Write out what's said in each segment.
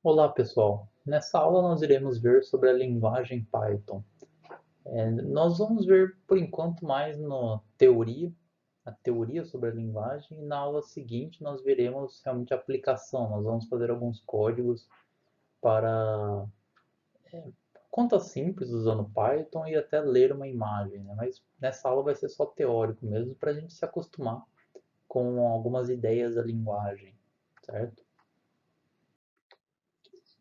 Olá pessoal, nessa aula nós iremos ver sobre a linguagem Python. Nós vamos ver por enquanto mais na teoria, a teoria sobre a linguagem, e na aula seguinte nós veremos realmente a aplicação. Nós vamos fazer alguns códigos para contas simples usando Python e até ler uma imagem, né? Mas nessa aula vai ser só teórico mesmo para a gente se acostumar com algumas ideias da linguagem, certo?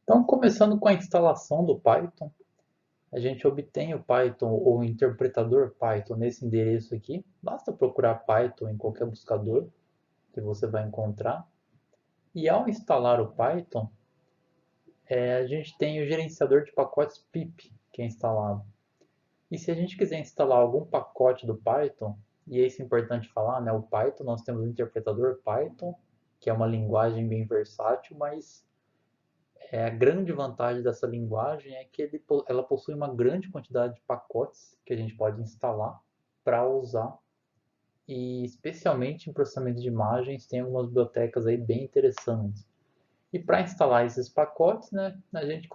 Então, começando com a instalação do Python, a gente obtém o Python ou o interpretador Python nesse endereço aqui. Basta procurar Python em qualquer buscador que você vai encontrar. E ao instalar o Python, a gente tem o gerenciador de pacotes pip, que é instalado. E se a gente quiser instalar algum pacote do Python, e isso é importante falar, né? O Python, nós temos o interpretador Python, que é uma linguagem bem versátil, mas a grande vantagem dessa linguagem é que ela possui uma grande quantidade de pacotes que a gente pode instalar para usar, e especialmente em processamento de imagens tem algumas bibliotecas aí bem interessantes. E para instalar esses pacotes, né, a gente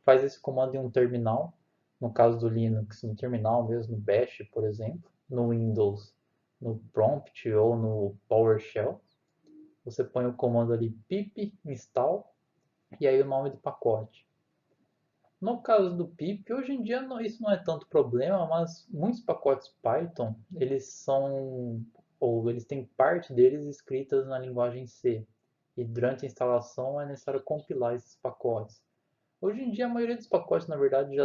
faz esse comando em um terminal, no caso do Linux, no terminal mesmo, no Bash, por exemplo, no Windows, no Prompt ou no PowerShell. Você põe o comando ali pip install e aí o nome do pacote. No caso do pip, hoje em dia isso não é tanto problema, mas muitos pacotes Python, ou eles têm parte deles escritas na linguagem C. E durante a instalação é necessário compilar esses pacotes. Hoje em dia a maioria dos pacotes, na verdade,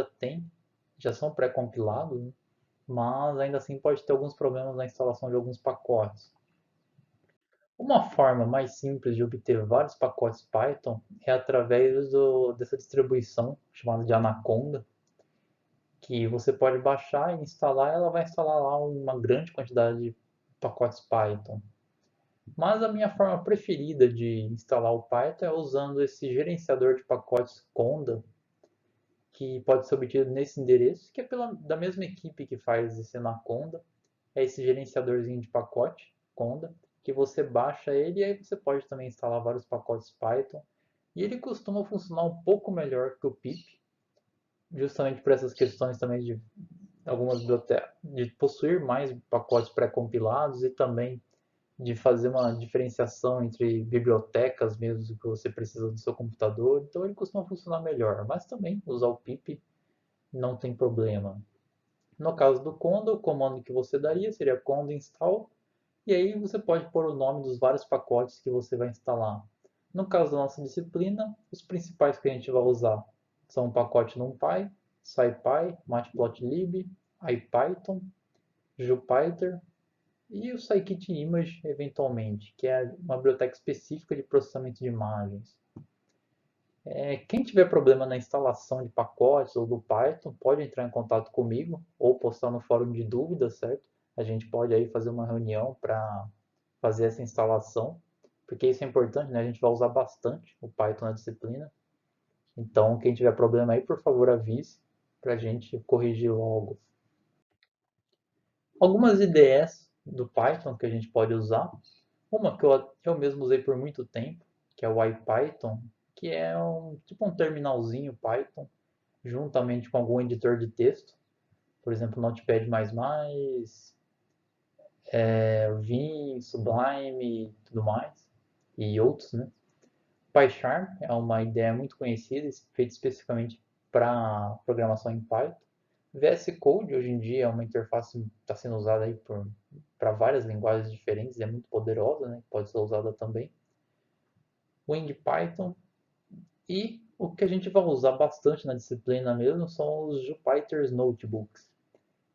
já são pré-compilados, né? Mas ainda assim pode ter alguns problemas na instalação de alguns pacotes. Uma forma mais simples de obter vários pacotes Python é através dessa distribuição chamada de Anaconda, que você pode baixar e instalar, ela vai instalar lá uma grande quantidade de pacotes Python. Mas a minha forma preferida de instalar o Python é usando esse gerenciador de pacotes Conda, que pode ser obtido nesse endereço, que é da mesma equipe que faz esse Anaconda. É esse gerenciadorzinho de pacote Conda, que você baixa ele e aí você pode também instalar vários pacotes Python. E ele costuma funcionar um pouco melhor que o pip, justamente por essas questões também de algumas bibliotecas, de possuir mais pacotes pré-compilados e também de fazer uma diferenciação entre bibliotecas mesmo que você precisa do seu computador. Então ele costuma funcionar melhor, mas também usar o pip não tem problema. No caso do Conda, o comando que você daria seria conda install, e aí você pode pôr o nome dos vários pacotes que você vai instalar. No caso da nossa disciplina, os principais que a gente vai usar são o pacote NumPy, SciPy, Matplotlib, IPython, Jupyter e o Scikit-Image, eventualmente, que é uma biblioteca específica de processamento de imagens. Quem tiver problema na instalação de pacotes ou do Python, pode entrar em contato comigo ou postar no fórum de dúvidas, certo? A gente pode aí fazer uma reunião para fazer essa instalação, porque isso é importante, né? A gente vai usar bastante o Python na disciplina. Então, quem tiver problema aí, por favor, avise para a gente corrigir logo. Algumas IDEs do Python que a gente pode usar. Uma que eu mesmo usei por muito tempo, que é o IPython, que é tipo um terminalzinho Python, juntamente com algum editor de texto, por exemplo, Notepad++, Vim, Sublime e tudo mais, e outros, né? PyCharm é uma ideia muito conhecida, feita especificamente para programação em Python. VS Code hoje em dia é uma interface que está sendo usada aí para várias linguagens diferentes, é muito poderosa, né? Pode ser usada também. WingPython e o que a gente vai usar bastante na disciplina mesmo são os Jupyter's Notebooks,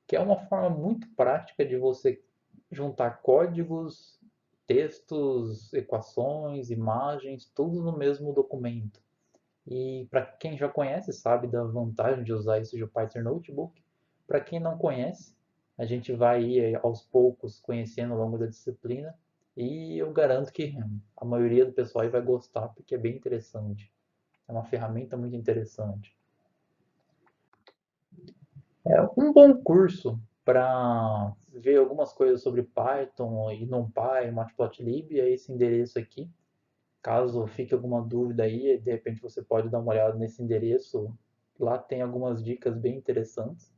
que é uma forma muito prática de você juntar códigos, textos, equações, imagens, tudo no mesmo documento. E para quem já conhece, sabe da vantagem de usar esse Jupyter Notebook. Para quem não conhece, a gente vai ir aos poucos conhecendo ao longo da disciplina e eu garanto que a maioria do pessoal aí vai gostar porque é bem interessante. É uma ferramenta muito interessante. É um bom curso para ver algumas coisas sobre Python e NumPy, Matplotlib, é esse endereço aqui. Caso fique alguma dúvida aí, de repente você pode dar uma olhada nesse endereço. Lá tem algumas dicas bem interessantes.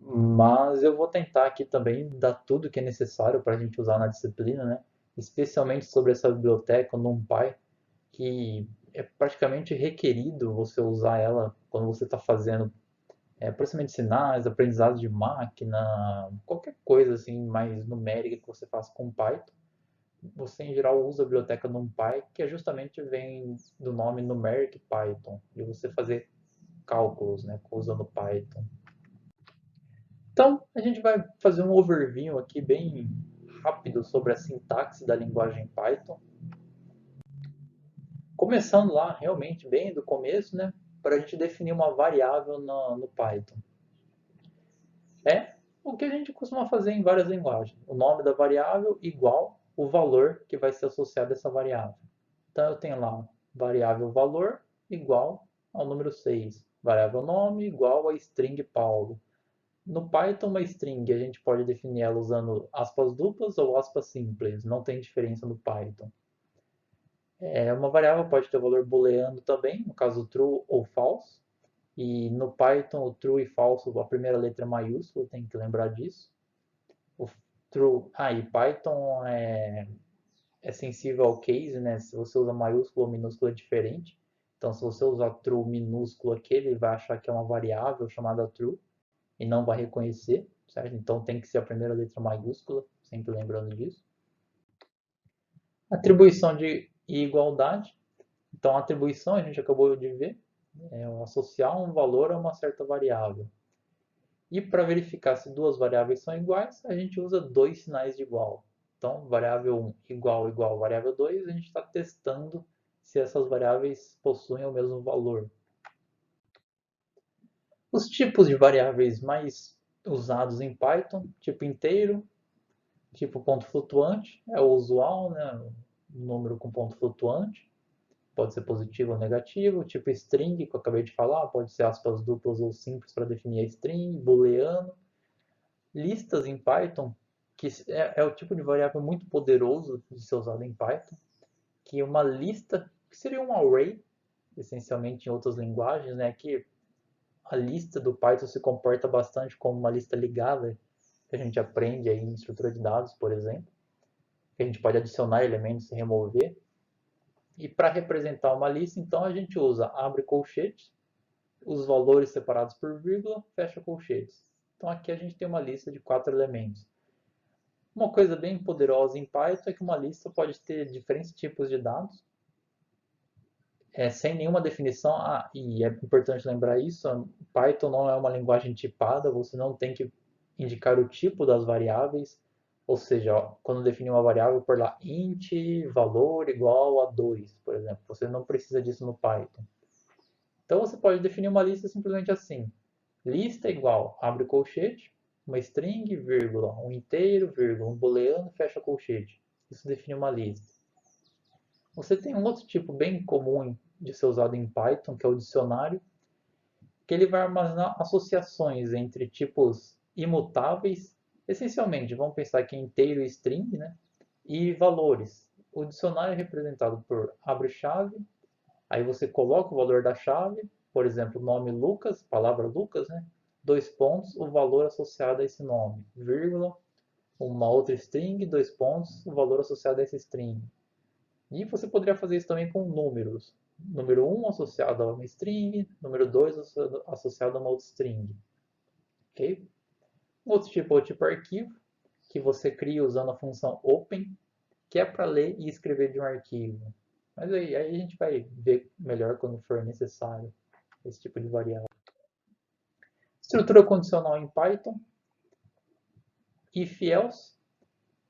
Mas eu vou tentar aqui também dar tudo que é necessário para a gente usar na disciplina, né? Especialmente sobre essa biblioteca NumPy, que é praticamente requerido você usar ela quando você está fazendo processamento de sinais, aprendizado de máquina, qualquer coisa assim mais numérica que você faça com Python. Você em geral usa a biblioteca NumPy, que justamente vem do nome Numeric Python, e você fazer cálculos, né, usando Python. Então, a gente vai fazer um overview aqui bem rápido sobre a sintaxe da linguagem Python. Começando lá, realmente, bem do começo, né, para a gente definir uma variável no Python. É o que a gente costuma fazer em várias linguagens. O nome da variável igual o valor que vai ser associado a essa variável. Então, eu tenho lá variável valor igual ao número 6. Variável nome igual a string Paulo. No Python, uma string a gente pode definir ela usando aspas duplas ou aspas simples, não tem diferença no Python. Uma variável pode ter valor booleano também, no caso true ou false, e no Python o true e false, a primeira letra é maiúscula, tem que lembrar disso. O true, e Python é sensível ao case, né? Se você usa maiúsculo ou minúsculo é diferente. Então, se você usar true minúsculo aqui, ele vai achar que é uma variável chamada true e não vai reconhecer, certo? Então tem que ser a primeira letra maiúscula, sempre lembrando disso. Atribuição de igualdade. Então a atribuição a gente acabou de ver, associar um valor a uma certa variável. E para verificar se duas variáveis são iguais, a gente usa dois sinais de igual. Então, variável 1 igual igual variável 2, a gente está testando se essas variáveis possuem o mesmo valor. Os tipos de variáveis mais usados em Python, tipo inteiro, tipo ponto flutuante, é o usual, né? Um número com ponto flutuante, pode ser positivo ou negativo, tipo string, que eu acabei de falar, pode ser aspas duplas ou simples para definir a string, booleano. Listas em Python, que é o tipo de variável muito poderoso de ser usado em Python, que uma lista, que seria um array, essencialmente em outras linguagens, né? Que a lista do Python se comporta bastante como uma lista ligada, que a gente aprende aí em estrutura de dados, por exemplo, que a gente pode adicionar elementos e remover. E para representar uma lista, então a gente usa abre colchetes, os valores separados por vírgula, fecha colchetes. Então aqui a gente tem uma lista de 4 elementos. Uma coisa bem poderosa em Python é que uma lista pode ter diferentes tipos de dados, sem nenhuma definição. E é importante lembrar isso, Python não é uma linguagem tipada, você não tem que indicar o tipo das variáveis, ou seja, quando definir uma variável por lá int valor igual a 2, por exemplo, você não precisa disso no Python. Então você pode definir uma lista simplesmente assim, lista igual, abre colchete, uma string, vírgula, um inteiro, vírgula, um booleano, fecha colchete. Isso define uma lista. Você tem um outro tipo bem comum de ser usado em Python, que é o dicionário, que ele vai armazenar associações entre tipos imutáveis, essencialmente, vamos pensar aqui em inteiro e string, né? E valores. O dicionário é representado por abre-chave, aí você coloca o valor da chave, por exemplo, nome Lucas, palavra Lucas, né? 2 pontos, o valor associado a esse nome, vírgula, uma outra string, 2 pontos, o valor associado a essa string. E você poderia fazer isso também com números. Número 1 associado a uma string, número 2 associado a uma outra string. Okay? Outro tipo é o tipo arquivo, que você cria usando a função open, que é para ler e escrever de um arquivo. Mas aí a gente vai ver melhor quando for necessário esse tipo de variável. Estrutura condicional em Python. If else.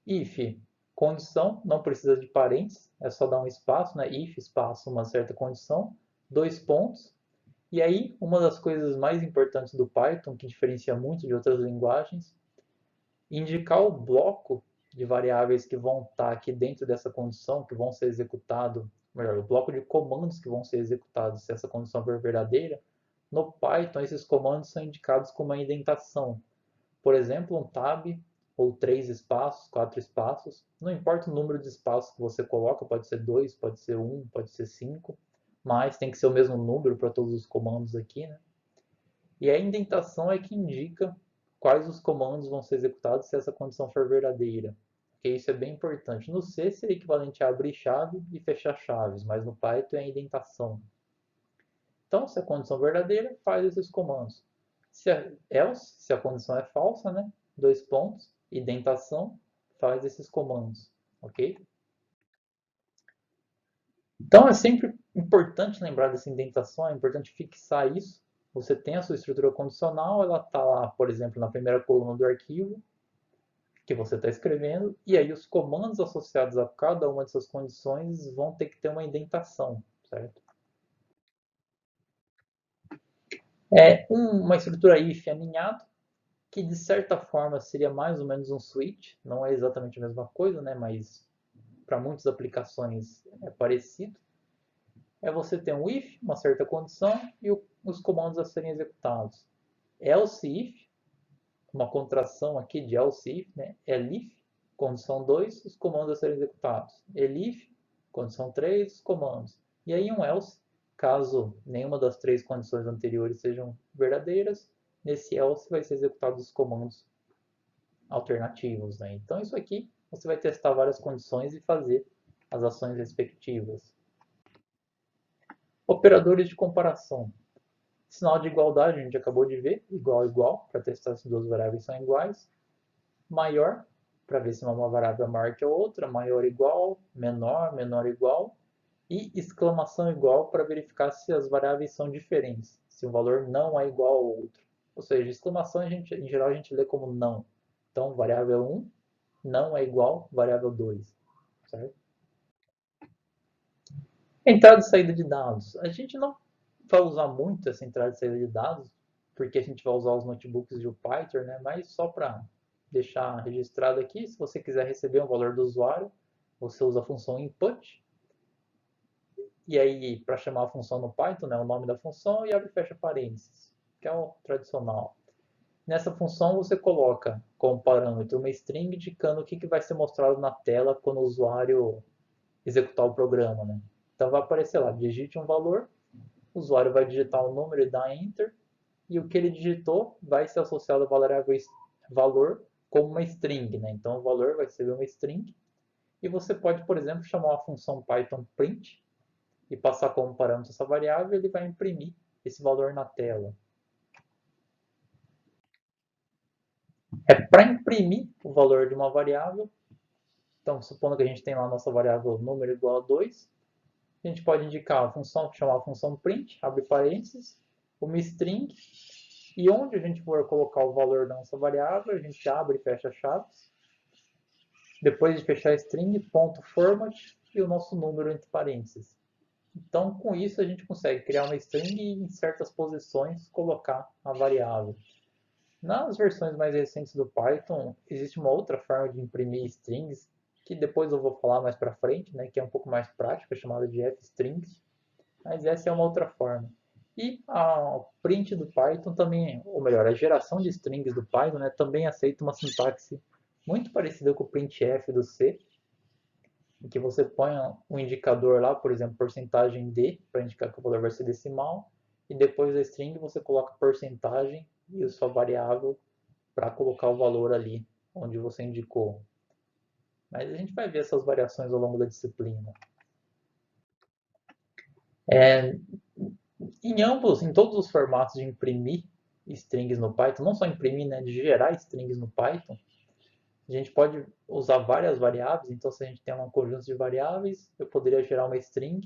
If, condição, não precisa de parênteses, é só dar um espaço, né? If, espaço, uma certa condição, 2 pontos. E aí, uma das coisas mais importantes do Python, que diferencia muito de outras linguagens, indicar o bloco de variáveis que vão estar aqui dentro dessa condição, que vão ser executados, melhor, o bloco de comandos que vão ser executados se essa condição for verdadeira. No Python, esses comandos são indicados com uma indentação. Por exemplo, um tab, ou 3 espaços, 4 espaços. Não importa o número de espaços que você coloca, pode ser 2, pode ser 1, pode ser 5, mas tem que ser o mesmo número para todos os comandos aqui, né? E a indentação é que indica quais os comandos vão ser executados se essa condição for verdadeira. Porque isso é bem importante. No C seria equivalente a abrir chave e fechar chaves, mas no Python é a indentação. Então, se a condição é verdadeira, faz esses comandos. Se é else, se a condição é falsa, né? Dois pontos, indentação, faz esses comandos, ok? Então, é sempre importante lembrar dessa indentação, é importante fixar isso. Você tem a sua estrutura condicional, ela está lá, por exemplo, na primeira coluna do arquivo que você está escrevendo, e aí os comandos associados a cada uma dessas condições vão ter que ter uma indentação, certo? É uma estrutura if aninhado, que de certa forma seria mais ou menos um switch, não é exatamente a mesma coisa, né, mas para muitas aplicações é parecido. É você ter um if, uma certa condição, e os comandos a serem executados. Else if, uma contração aqui de else if, né, elif, condição 2, os comandos a serem executados. Elif, condição 3, os comandos. E aí um else, caso nenhuma das três condições anteriores sejam verdadeiras, nesse else vai ser executados os comandos alternativos, né? Então isso aqui você vai testar várias condições e fazer as ações respectivas. Operadores de comparação. Sinal de igualdade a gente acabou de ver, igual igual, para testar se duas variáveis são iguais. Maior, para ver se uma variável é maior que a outra, maior igual, menor, menor igual. E exclamação igual para verificar se as variáveis são diferentes, se o valor não é igual ao outro. Ou seja, exclamação em geral a gente lê como não. Então, variável 1 não é igual variável 2, certo? Entrada e saída de dados. A gente não vai usar muito essa entrada e saída de dados, porque a gente vai usar os notebooks de Python, né? Mas só para deixar registrado aqui, se você quiser receber um valor do usuário, você usa a função input, e aí para chamar a função no Python, né, o nome da função e abre e fecha parênteses, que é o tradicional. Nessa função você coloca como parâmetro uma string indicando o que vai ser mostrado na tela quando o usuário executar o programa, né? Então vai aparecer lá, digite um valor, o usuário vai digitar um número e dar Enter, e o que ele digitou vai ser associado ao valor como uma string, né? Então o valor vai ser uma string, e você pode, por exemplo, chamar uma função Python print e passar como parâmetro essa variável, ele vai imprimir esse valor na tela. É para imprimir o valor de uma variável. Então, supondo que a gente tem lá a nossa variável número igual a 2, a gente pode indicar a função, chamar a função print, abre parênteses, uma string, e onde a gente for colocar o valor da nossa variável, a gente abre e fecha chaves. Depois de fechar a string, ponto format e o nosso número entre parênteses. Então, com isso, a gente consegue criar uma string e, em certas posições, colocar a variável. Nas versões mais recentes do Python, existe uma outra forma de imprimir strings, que depois eu vou falar mais para frente, né, que é um pouco mais prática, chamada de fstrings, mas essa é uma outra forma. E a print do Python também, ou melhor, a geração de strings do Python, né, também aceita uma sintaxe muito parecida com o printf do C, em que você põe um indicador lá, por exemplo, porcentagem %d, para indicar que o valor vai ser decimal, e depois da string você coloca porcentagem e a sua variável para colocar o valor ali onde você indicou. Mas a gente vai ver essas variações ao longo da disciplina. Em todos os formatos de imprimir strings no Python, não só imprimir, né, de gerar strings no Python, a gente pode usar várias variáveis. Então, se a gente tem um conjunto de variáveis, eu poderia gerar uma string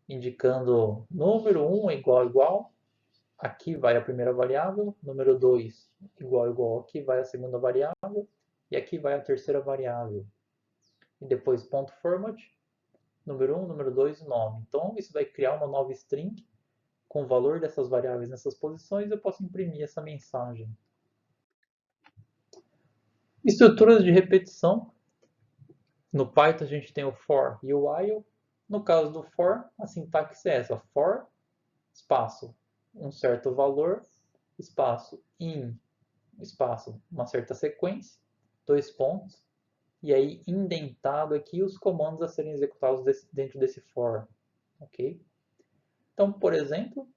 indicando número 1 igual igual, aqui vai a primeira variável, número 2 igual igual, aqui vai a segunda variável, e aqui vai a terceira variável. E depois ponto format, número 1, número 2 e nome. Então isso vai criar uma nova string com o valor dessas variáveis nessas posições, eu posso imprimir essa mensagem. Estruturas de repetição. No Python a gente tem o for e o while. No caso do for, a sintaxe é essa: for, espaço, um certo valor, espaço, in, espaço, uma certa sequência. dois pontos, e aí indentado aqui os comandos a serem executados dentro desse for, ok? Então, por exemplo,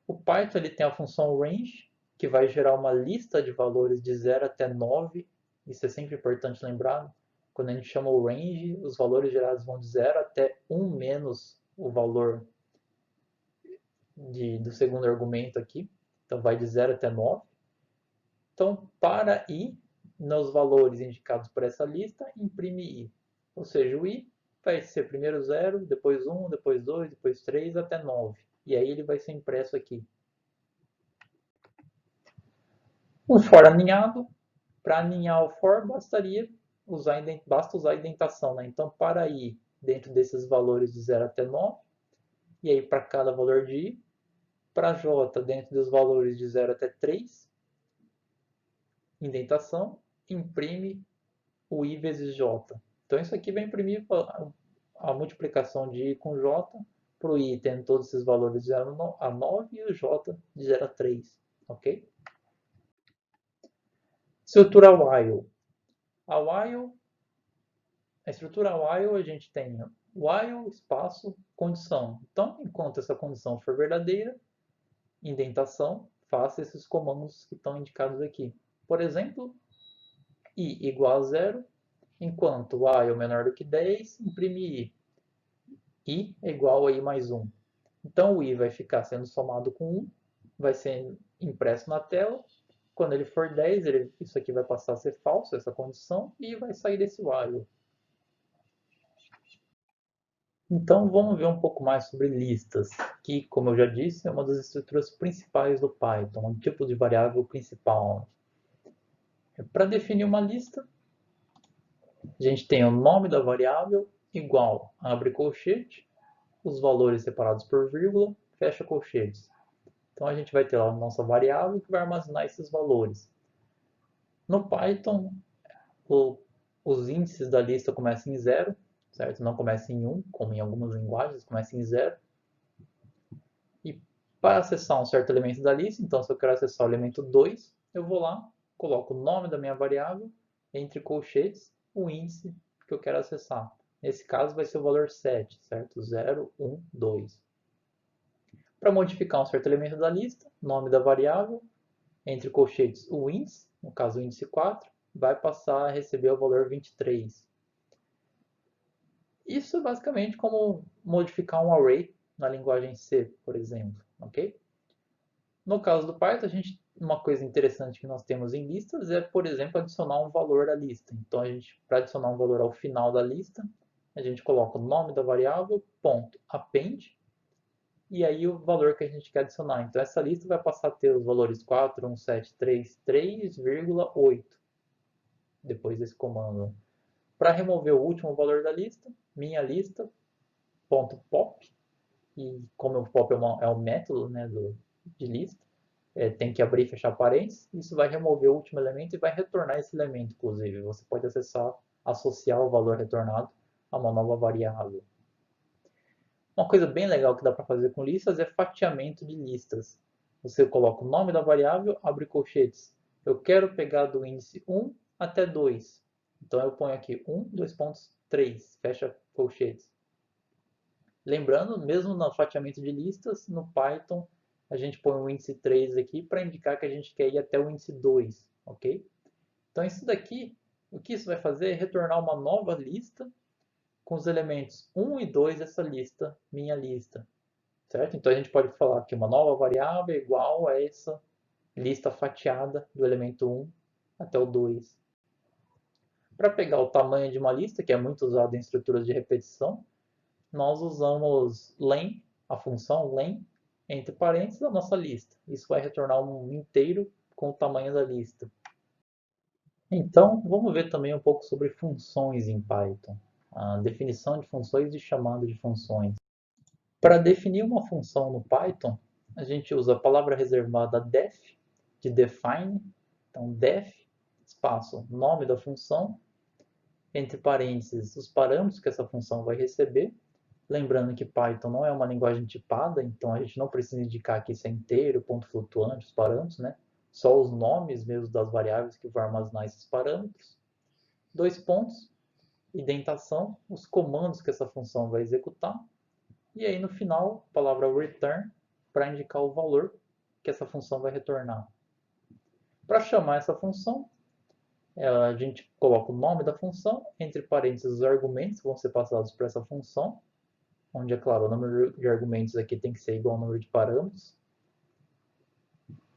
o Python ele tem a função range, que vai gerar uma lista de valores de 0 até 9. Isso é sempre importante lembrar. Quando a gente chama o range, os valores gerados vão de 0 até 1 menos o valor do segundo argumento aqui. Então, vai de 0 até 9. Então, para i, nos valores indicados por essa lista, imprime i. Ou seja, o i vai ser primeiro 0, depois 1, depois 2, depois 3, até 9. E aí ele vai ser impresso aqui. Um for aninhado, para aninhar o for, basta usar a indentação. Né? Então, para i, dentro desses valores de 0 até 9, e aí para cada valor de i, para j, dentro dos valores de 0 até 3, indentação, imprime o i vezes j. Então, isso aqui vai imprimir a multiplicação de i com j, para o i tendo todos esses valores de 0 a 9 e o j de 0 a 3. Ok? Estrutura while. A estrutura while a gente tem while, espaço, condição. Então, enquanto essa condição for verdadeira, indentação, faça esses comandos que estão indicados aqui. Por exemplo, i igual a 0, enquanto while menor do que 10, imprime i é igual a i mais 1. Então, o i vai ficar sendo somado com 1, vai ser impresso na tela. Quando ele for 10, isso aqui vai passar a ser falso, essa condição, e vai sair desse while. Então, vamos ver um pouco mais sobre listas, que, como eu já disse, é uma das estruturas principais do Python, um tipo de variável principal. Para definir uma lista, a gente tem o nome da variável igual, abre colchete, os valores separados por vírgula, fecha colchetes. Então, a gente vai ter lá a nossa variável que vai armazenar esses valores. No Python, os índices da lista começam em 0, certo? Não começam em 1, como em algumas linguagens, começam em 0. E para acessar um certo elemento da lista, então se eu quero acessar o elemento 2, eu vou lá, coloco o nome da minha variável, entre colchetes, o índice que eu quero acessar. Nesse caso vai ser o valor 7, certo? 0, 1, 2. Para modificar um certo elemento da lista, nome da variável, entre colchetes o índice, no caso o índice 4, vai passar a receber o valor 23. Isso é basicamente como modificar um array na linguagem C, por exemplo, ok? No caso do Python, uma coisa interessante que nós temos em listas é, por exemplo, adicionar um valor à lista. Então, para adicionar um valor ao final da lista, a gente coloca o nome da variável, ponto, append, e aí o valor que a gente quer adicionar. Então, essa lista vai passar a ter os valores 4, 1, 7, 3, 3,8 depois desse comando. Para remover o último valor da lista, minha lista, ponto pop, e como o pop é um método, né, de lista, tem que abrir e fechar parênteses, isso vai remover o último elemento e vai retornar esse elemento, inclusive. Você pode associar o valor retornado a uma nova variável. Uma coisa bem legal que dá para fazer com listas é fatiamento de listas. Você coloca o nome da variável, abre colchetes. Eu quero pegar do índice 1 até 2. Então eu ponho aqui 1, 2 pontos, 3, fecha colchetes. Lembrando, mesmo no fatiamento de listas, no Python, a gente põe o índice 3 aqui para indicar que a gente quer ir até o índice 2, ok? Então isso daqui, o que isso vai fazer é retornar uma nova lista com os elementos 1 e 2 dessa lista, minha lista, certo? Então a gente pode falar que uma nova variável é igual a essa lista fatiada do elemento 1 até o 2. Para pegar o tamanho de uma lista, que é muito usado em estruturas de repetição, nós usamos len, a função len, entre parênteses, a nossa lista. Isso vai retornar um inteiro com o tamanho da lista. Então, vamos ver também um pouco sobre funções em Python. A definição de funções e chamada de funções. Para definir uma função no Python, a gente usa a palavra reservada def, de define. Então, def, espaço, nome da função, entre parênteses, os parâmetros que essa função vai receber. Lembrando que Python não é uma linguagem tipada, então a gente não precisa indicar aqui se é inteiro, ponto flutuante, os parâmetros, né? Só os nomes mesmo das variáveis que vão armazenar esses parâmetros. dois pontos, indentação, os comandos que essa função vai executar, e aí no final, a palavra return, para indicar o valor que essa função vai retornar. Para chamar essa função, a gente coloca o nome da função, entre parênteses os argumentos que vão ser passados para essa função, onde, é claro, o número de argumentos aqui tem que ser igual ao número de parâmetros.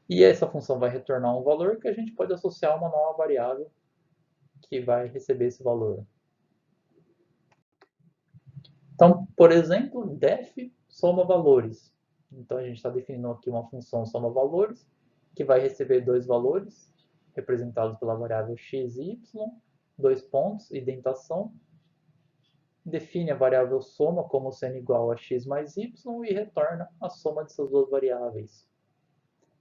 E essa função vai retornar um valor que a gente pode associar a uma nova variável que vai receber esse valor. Então, por exemplo, def soma valores. Então, a gente está definindo aqui uma função soma valores, que vai receber dois valores, representados pela variável x e y, dois pontos, indentação, define a variável soma como sendo igual a x mais y e retorna a soma dessas duas variáveis.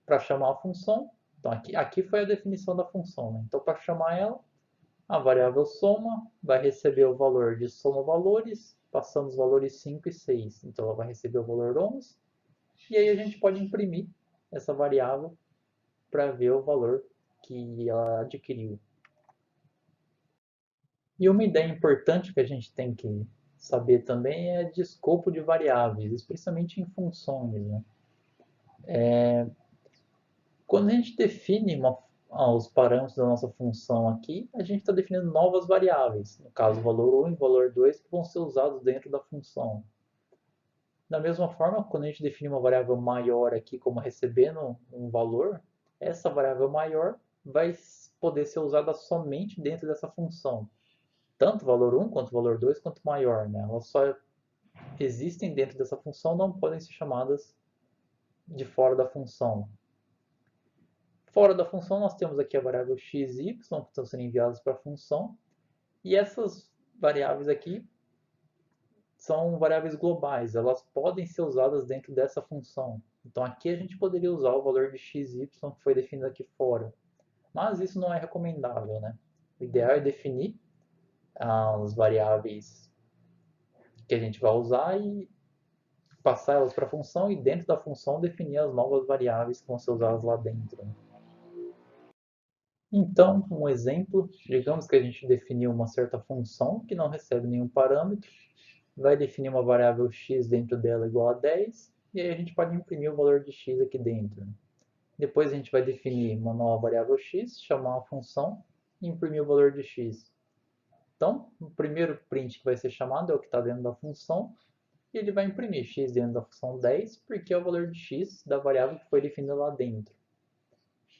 Para chamar a função, então aqui foi a definição da função, né? Então, para chamar ela, a variável soma vai receber o valor de soma valores, passando os valores 5 e 6. Então, ela vai receber o valor 11, e aí a gente pode imprimir essa variável para ver o valor que ela adquiriu. E uma ideia importante que a gente tem que saber também é de escopo de variáveis, especialmente em funções, né? Quando a gente define os parâmetros da nossa função aqui, a gente está definindo novas variáveis, no caso, valor 1 e valor 2, que vão ser usados dentro da função. Da mesma forma, quando a gente define uma variável maior aqui como recebendo um valor, essa variável maior vai poder ser usada somente dentro dessa função. Tanto valor 1 quanto valor 2 quanto maior, né? Elas só existem dentro dessa função, não podem ser chamadas de fora da função. Fora da função, nós temos aqui a variável x e y, que estão sendo enviadas para a função, e essas variáveis aqui são variáveis globais, elas podem ser usadas dentro dessa função. Então aqui a gente poderia usar o valor de x e y que foi definido aqui fora, mas isso não é recomendável, né? O ideal é definir as variáveis que a gente vai usar e passar elas para a função, e dentro da função definir as novas variáveis que vão ser usadas lá dentro. Então, um exemplo, digamos que a gente definiu uma certa função que não recebe nenhum parâmetro, vai definir uma variável x dentro dela igual a 10, e aí a gente pode imprimir o valor de x aqui dentro. Depois a gente vai definir uma nova variável x, chamar a função e imprimir o valor de x. Então, o primeiro print que vai ser chamado é o que está dentro da função, e ele vai imprimir x dentro da função 10, porque é o valor de x da variável que foi definida lá dentro.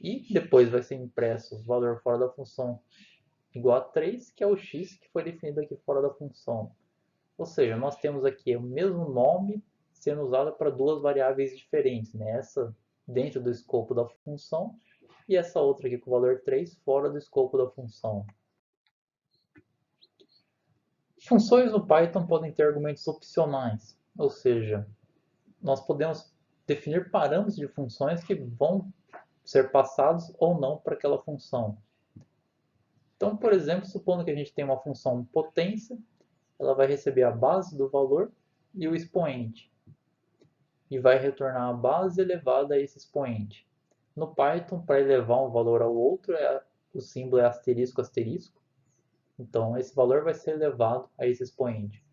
E depois vai ser impresso o valor fora da função igual a 3, que é o x que foi definido aqui fora da função. Ou seja, nós temos aqui o mesmo nome sendo usado para duas variáveis diferentes, né? Essa dentro do escopo da função e essa outra aqui com o valor 3 fora do escopo da função. Funções no Python podem ter argumentos opcionais, ou seja, nós podemos definir parâmetros de funções que vão ser passados ou não para aquela função. Então, por exemplo, supondo que a gente tem uma função potência, ela vai receber a base do valor e o expoente, e vai retornar a base elevada a esse expoente. No Python, para elevar um valor ao outro, o símbolo é asterisco, asterisco. Então, esse valor vai ser elevado a esse expoente.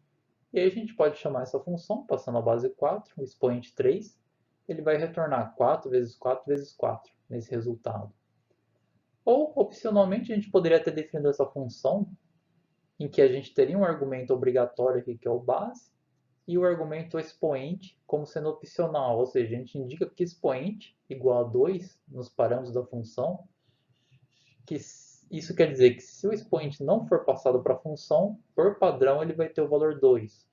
E aí a gente pode chamar essa função, passando a base 4, o expoente 3, ele vai retornar 4 vezes 4 vezes 4 nesse resultado. Ou, opcionalmente, a gente poderia ter definido essa função em que a gente teria um argumento obrigatório aqui, que é o base, e o argumento expoente como sendo opcional, ou seja, a gente indica que expoente igual a 2 nos parâmetros da função, que isso quer dizer que se o expoente não for passado para a função, por padrão ele vai ter o valor 2.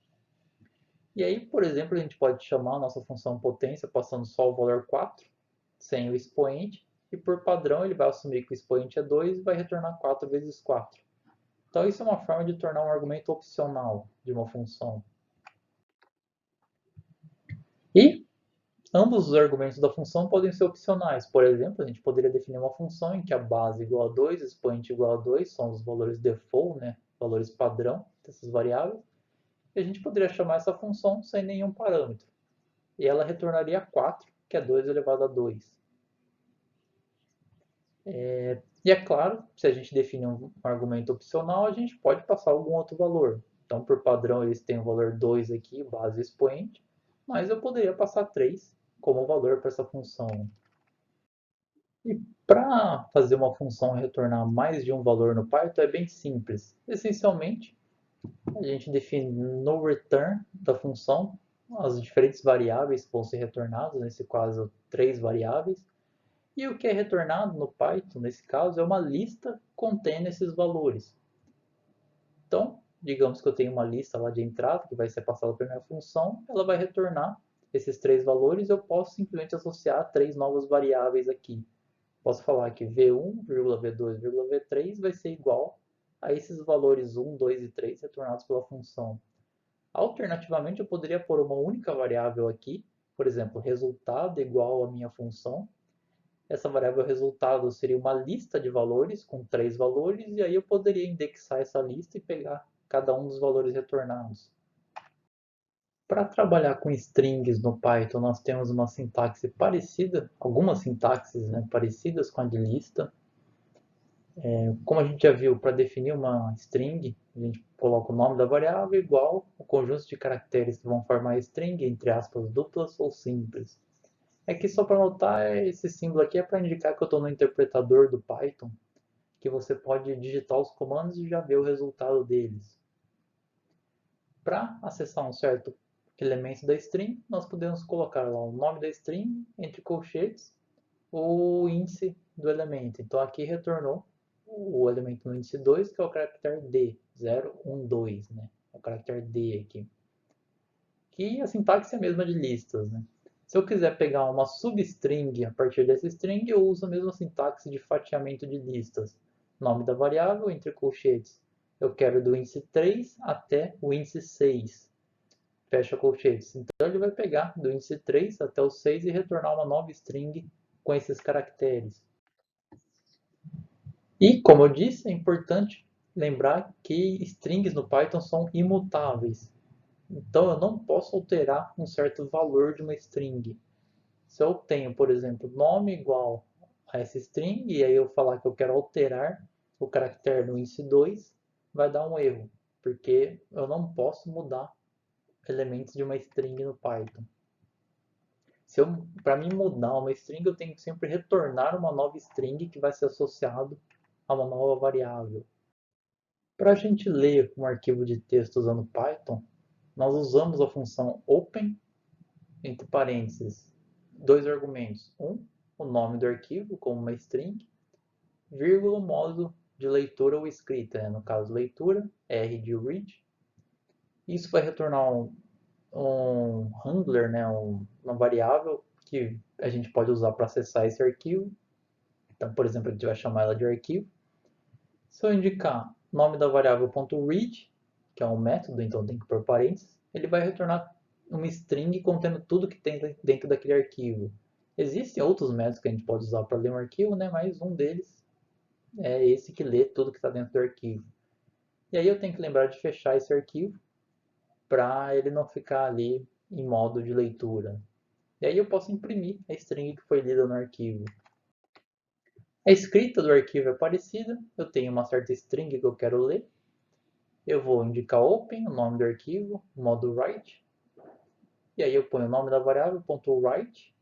E aí, por exemplo, a gente pode chamar a nossa função potência passando só o valor 4, sem o expoente, e por padrão ele vai assumir que o expoente é 2 e vai retornar 4 vezes 4. Então isso é uma forma de tornar um argumento opcional de uma função. E ambos os argumentos da função podem ser opcionais. Por exemplo, a gente poderia definir uma função em que a base é igual a 2, o expoente igual a 2, são os valores default, né? Valores padrão dessas variáveis. E a gente poderia chamar essa função sem nenhum parâmetro. E ela retornaria 4, que é 2 elevado a 2. E é claro, se a gente definir um argumento opcional, a gente pode passar algum outro valor. Então, por padrão, eles têm o valor 2 aqui, base expoente, mas eu poderia passar 3 como valor para essa função. E para fazer uma função retornar mais de um valor no Python é bem simples. Essencialmente, a gente define no return da função as diferentes variáveis que vão ser retornadas, nesse caso, 3 variáveis. E o que é retornado no Python, nesse caso, é uma lista contendo esses valores. Então, digamos que eu tenho uma lista lá de entrada que vai ser passada para a minha função, ela vai retornar esses 3 valores, eu posso simplesmente associar 3 novas variáveis aqui. Posso falar que v1, v2, v3 vai ser igual a esses valores 1, 2 e 3 retornados pela função. Alternativamente, eu poderia pôr uma única variável aqui, por exemplo, resultado igual à minha função. Essa variável resultado seria uma lista de valores com 3 valores, e aí eu poderia indexar essa lista e pegar cada um dos valores retornados. Para trabalhar com strings no Python, nós temos uma sintaxe parecida, algumas sintaxes, né, parecidas com a de lista. Como a gente já viu, para definir uma string, a gente coloca o nome da variável igual o conjunto de caracteres que vão formar a string, entre aspas, duplas ou simples. Aqui só para notar, esse símbolo aqui é para indicar que eu estou no interpretador do Python, que você pode digitar os comandos e já ver o resultado deles. Para acessar um certo elemento da string, nós podemos colocar lá o nome da string, entre colchetes, o índice do elemento. Então aqui retornou o elemento no índice 2, que é o caractere D, 0, 1, 2, né? O caractere D aqui. Que a sintaxe é a mesma de listas, né? Se eu quiser pegar uma substring a partir dessa string, eu uso a mesma sintaxe de fatiamento de listas. Nome da variável, entre colchetes. Eu quero do índice 3 até o índice 6. Fecha colchetes. Então ele vai pegar do índice 3 até o 6 e retornar uma nova string com esses caracteres. E, como eu disse, é importante lembrar que strings no Python são imutáveis. Então eu não posso alterar um certo valor de uma string. Se eu tenho, por exemplo, nome igual a essa string, e aí eu falar que eu quero alterar o caractere no índice 2, vai dar um erro, porque eu não posso mudar elementos de uma string no Python. Para mim mudar uma string, eu tenho que sempre retornar uma nova string que vai ser associado a uma nova variável. Para a gente ler um arquivo de texto usando Python, nós usamos a função open, entre parênteses, dois argumentos. O nome do arquivo, como uma string, vírgula, o modo de leitura ou escrita, né? No caso, leitura, R de read. Isso vai retornar um handler, né? Uma variável que a gente pode usar para acessar esse arquivo. Então, por exemplo, a gente vai chamar ela de arquivo. Se eu indicar nome da variável .read, que é um método, então tem que pôr parênteses, ele vai retornar uma string contendo tudo que tem dentro daquele arquivo. Existem outros métodos que a gente pode usar para ler um arquivo, né? Mas um deles é esse que lê tudo que está dentro do arquivo. E aí eu tenho que lembrar de fechar esse arquivo para ele não ficar ali em modo de leitura. E aí eu posso imprimir a string que foi lida no arquivo. A escrita do arquivo é parecida, eu tenho uma certa string que eu quero ler, eu vou indicar open, o nome do arquivo, modo write, e aí eu ponho o nome da variável, .write,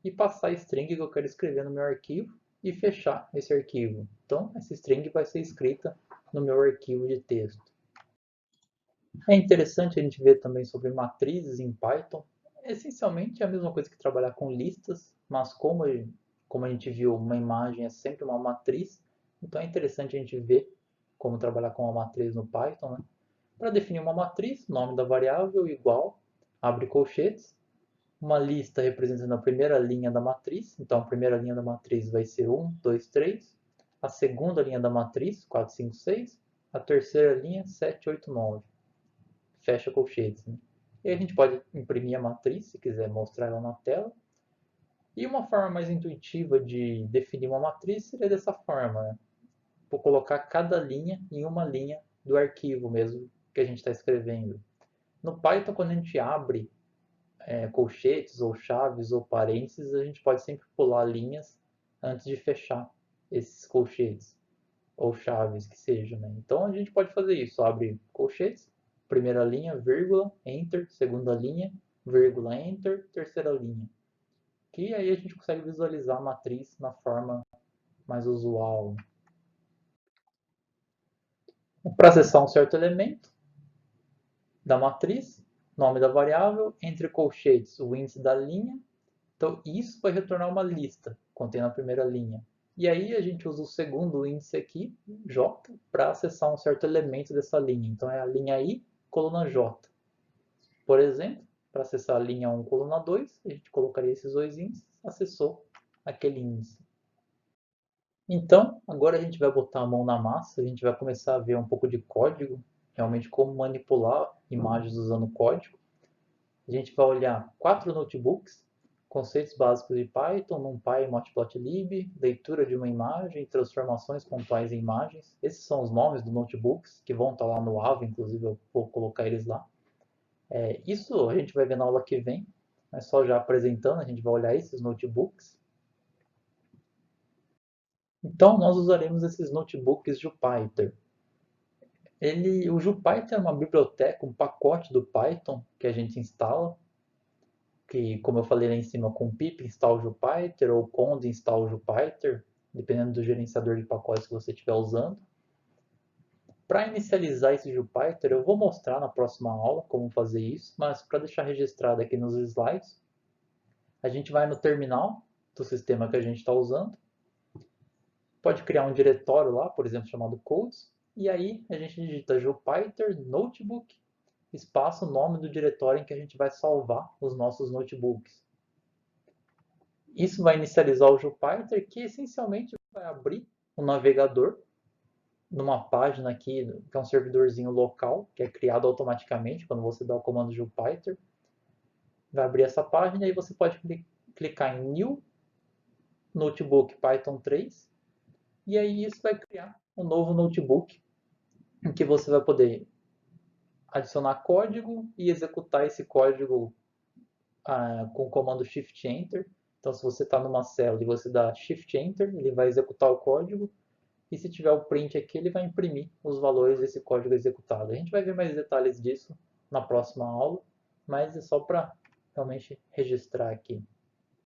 e passar a string que eu quero escrever no meu arquivo e fechar esse arquivo. Então, essa string vai ser escrita no meu arquivo de texto. É interessante a gente ver também sobre matrizes em Python. Essencialmente é a mesma coisa que trabalhar com listas, mas como a gente viu, uma imagem é sempre uma matriz, então é interessante a gente ver como trabalhar com uma matriz no Python, né? Para definir uma matriz, nome da variável igual, abre colchetes, uma lista representando a primeira linha da matriz, então a primeira linha da matriz vai ser 1, 2, 3, a segunda linha da matriz, 4, 5, 6, a terceira linha, 7, 8, 9. Fecha colchetes, né? E aí a gente pode imprimir a matriz, se quiser mostrar ela na tela. E uma forma mais intuitiva de definir uma matriz seria dessa forma, né? Vou colocar cada linha em uma linha do arquivo mesmo que a gente está escrevendo. No Python, quando a gente abre colchetes ou chaves ou parênteses, a gente pode sempre pular linhas antes de fechar esses colchetes ou chaves que sejam, né? Então a gente pode fazer isso, abre colchetes, primeira linha, vírgula, enter, segunda linha, vírgula, enter, terceira linha. Que aí a gente consegue visualizar a matriz na forma mais usual. Para acessar um certo elemento da matriz, nome da variável, entre colchetes, o índice da linha. Então isso vai retornar uma lista contendo a primeira linha. E aí a gente usa o segundo índice aqui, J, para acessar um certo elemento dessa linha. Então é a linha I, coluna J. Por exemplo, para acessar a linha 1, coluna 2, a gente colocaria esses dois índices, acessou aquele índice. Então, agora a gente vai botar a mão na massa, a gente vai começar a ver um pouco de código, realmente como manipular imagens usando código. A gente vai olhar 4 notebooks, conceitos básicos de Python, NumPy, Matplotlib, leitura de uma imagem, transformações pontuais em imagens. Esses são os nomes dos notebooks, que vão estar lá no AVA, inclusive eu vou colocar eles lá. Isso a gente vai ver na aula que vem, mas só já apresentando, a gente vai olhar esses notebooks. Então, nós usaremos esses notebooks Jupyter. O Jupyter é uma biblioteca, um pacote do Python que a gente instala, que, como eu falei lá em cima, com pip install Jupyter ou conda install Jupyter, dependendo do gerenciador de pacotes que você estiver usando. Para inicializar esse Jupyter, eu vou mostrar na próxima aula como fazer isso, mas para deixar registrado aqui nos slides, a gente vai no terminal do sistema que a gente está usando, pode criar um diretório lá, por exemplo, chamado codes, e aí a gente digita Jupyter Notebook, espaço, nome do diretório em que a gente vai salvar os nossos notebooks. Isso vai inicializar o Jupyter, que essencialmente vai abrir um navegador numa página aqui, que é um servidorzinho local, que é criado automaticamente quando você dá o comando Jupyter. Vai abrir essa página e você pode clicar em New Notebook Python 3, e aí isso vai criar um novo notebook em que você vai poder adicionar código e executar esse código com o comando Shift Enter. Então, se você está numa célula e você dá Shift Enter, ele vai executar o código. E se tiver o print aqui, ele vai imprimir os valores desse código executado. A gente vai ver mais detalhes disso na próxima aula, mas é só para realmente registrar aqui.